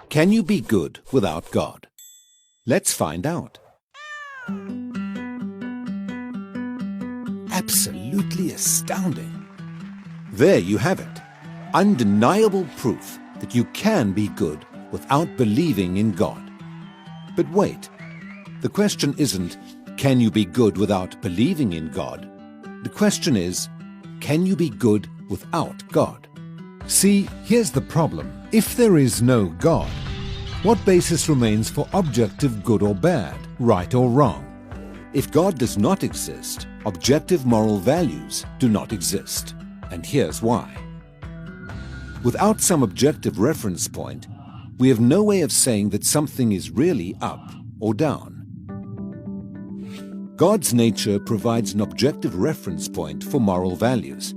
Can you be good without God? Let's find out. Absolutely astounding. There you have it. Undeniable proof that you can be good without believing in God. But wait, the question isn't, can you be good without believing in God? The question is, can you be good without God? See, here's the problem. If there is no God, what basis remains for objective good or bad, right or wrong? If God does not exist, objective moral values do not exist. And here's why. Without some objective reference point, we have no way of saying that something is really up or down. God's nature provides an objective reference point for moral values.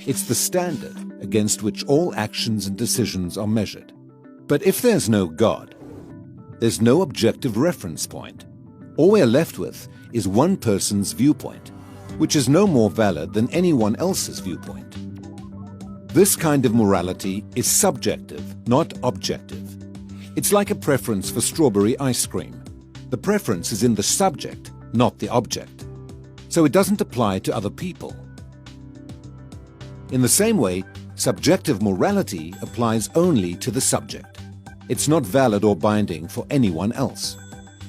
It's the standard against which all actions and decisions are measured. But if there's no God, there's no objective reference point. All we're left with is one person's viewpoint, which is no more valid than anyone else's viewpoint. This kind of morality is subjective, not objective. It's like a preference for strawberry ice cream. The preference is in the subject, not the object. So it doesn't apply to other people. In the same way, subjective morality applies only to the subject. It's not valid or binding for anyone else.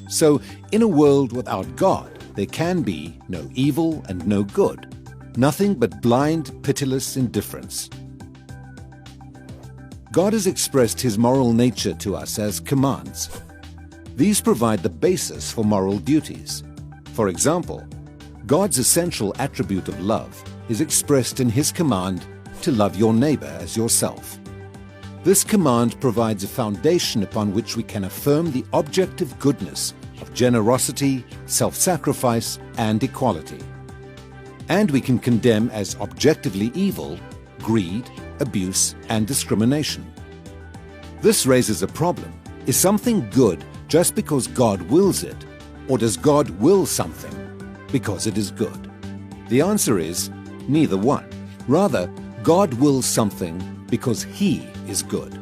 So, in a world without God, there can be no evil and no good, nothing but blind, pitiless indifference. God has expressed his moral nature to us as commands. These provide the basis for moral duties. For example, God's essential attribute of love is expressed in his command to love your neighbor as yourself. This command provides a foundation upon which we can affirm the objective goodness of generosity, self-sacrifice, and equality. And we can condemn as objectively evil greed, abuse, and discrimination. This raises a problem. Is something good just because God wills it, or does God will something because it is good? The answer is neither one. Rather, God wills something because he is good.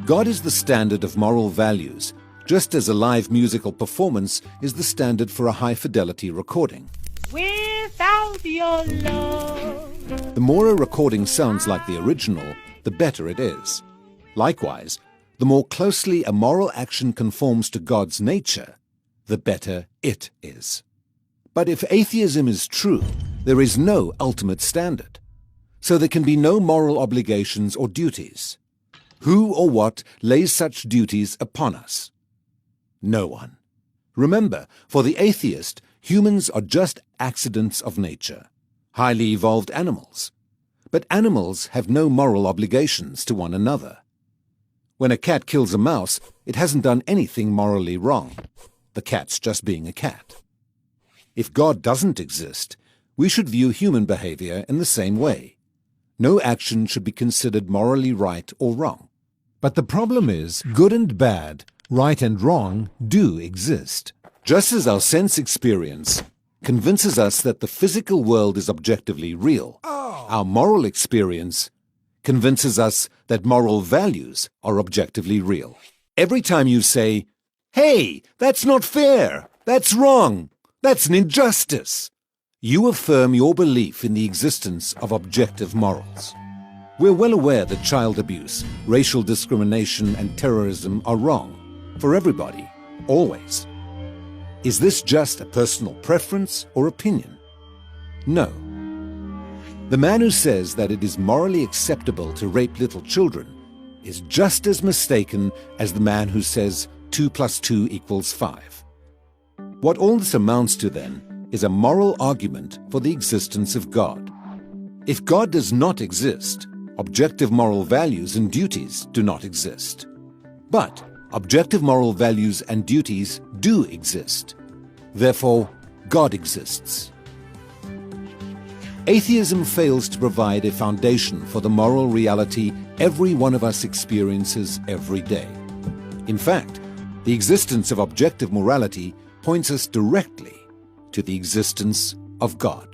God is the standard of moral values, just as a live musical performance is the standard for a high-fidelity recording. Without your love. The more a recording sounds like the original, the better it is. Likewise, the more closely a moral action conforms to God's nature, the better it is. But if atheism is true, there is no ultimate standard. So there can be no moral obligations or duties. Who or what lays such duties upon us? No one. Remember, for the atheist, humans are just accidents of nature, highly evolved animals. But animals have no moral obligations to one another. When a cat kills a mouse, it hasn't done anything morally wrong. The cat's just being a cat. If God doesn't exist, we should view human behavior in the same way. No action should be considered morally right or wrong. But the problem is, good and bad, right and wrong, do exist. Just as our sense experience convinces us that the physical world is objectively real, our moral experience convinces us that moral values are objectively real. Every time you say, "Hey, that's not fair, that's wrong, that's an injustice," you affirm your belief in the existence of objective morals. We're well aware that child abuse, racial discrimination, and terrorism are wrong for everybody, always. Is this just a personal preference or opinion? No. The man who says that it is morally acceptable to rape little children is just as mistaken as the man who says 2 + 2 = 5. What all this amounts to, then, is a moral argument for the existence of God. If God does not exist, objective moral values and duties do not exist. But objective moral values and duties do exist. Therefore, God exists. Atheism fails to provide a foundation for the moral reality every one of us experiences every day. In fact, the existence of objective morality points us directly to the existence of God.